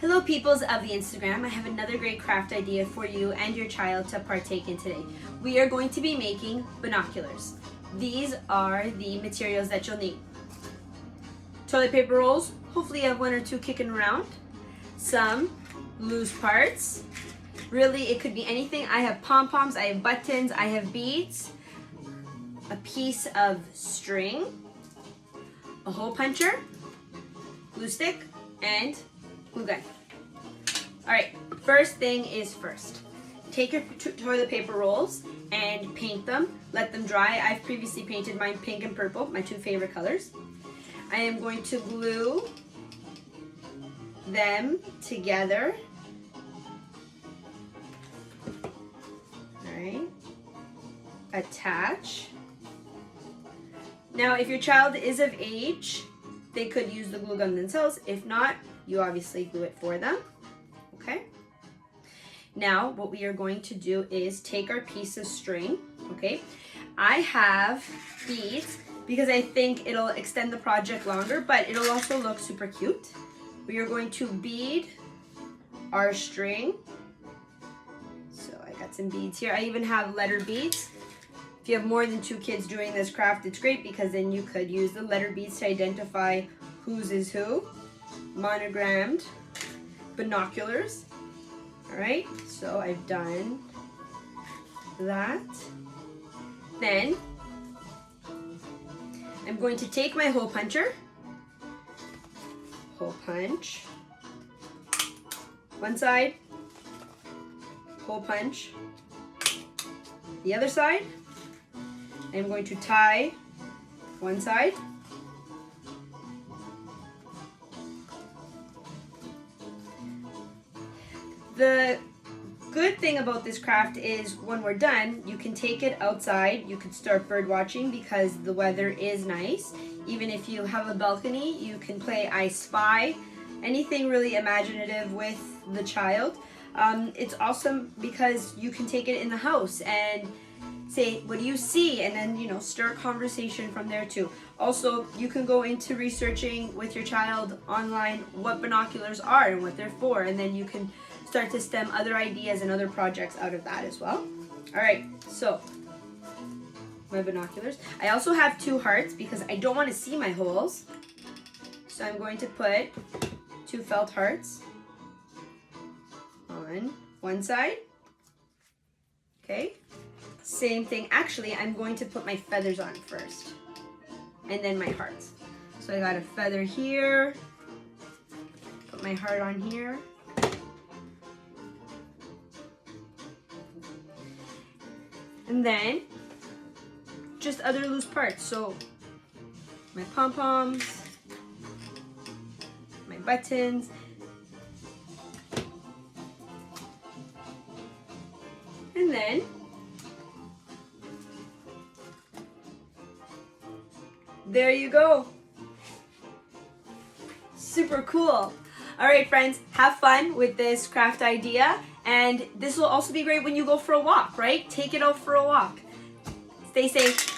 Hello peoples of the Instagram, I have another great craft idea for you and your child to partake in today. We are going to be making binoculars. These are the materials that you'll need. Toilet paper rolls, hopefully you have one or two kicking around. Some loose parts. Really, it could be anything. I have pom-poms, I have buttons, I have beads, a piece of string, a hole puncher, glue stick, and glue gun. All right, first thing is first. Take your toilet paper rolls and paint them. Let them dry. I've previously painted mine pink and purple, my two favorite colors. I am going to glue them together. All right, attach. Now, if your child is of age, they could use the glue gun themselves. If not, you obviously glue it for them. Okay. Now, what we are going to do is take our piece of string. Okay. I have beads because I think it'll extend the project longer, but it'll also look super cute. We are going to bead our string. So I got some beads here. I even have letter beads. If you have more than 2 kids doing this craft, it's great because then you could use the letter beads to identify whose is who. Monogrammed binoculars. All right, so I've done that. Then I'm going to take my hole puncher, hole punch, one side, hole punch, the other side. I'm going to tie one side, the good thing about this craft is when we're done, you can take it outside. You can start bird watching because the weather is nice. Even if you have a balcony, you can play I Spy, anything really imaginative with the child. It's awesome because you can take it in the house and say, what do you see? And then, start conversation from there too. Also, you can go into researching with your child online what binoculars are and what they're for, and then you can start to stem other ideas and other projects out of that as well. All right, so my binoculars. I also have 2 hearts because I don't want to see my holes. So I'm going to put 2 felt hearts on one side. Okay, same thing. Actually, I'm going to put my feathers on first and then my hearts. So I got a feather here, put my heart on here. And then just other loose parts. So my pom-poms, my buttons, and then there you go. Super cool. All right, friends, have fun with this craft idea. And this will also be great when you go for a walk, right? Take it out for a walk. Stay safe.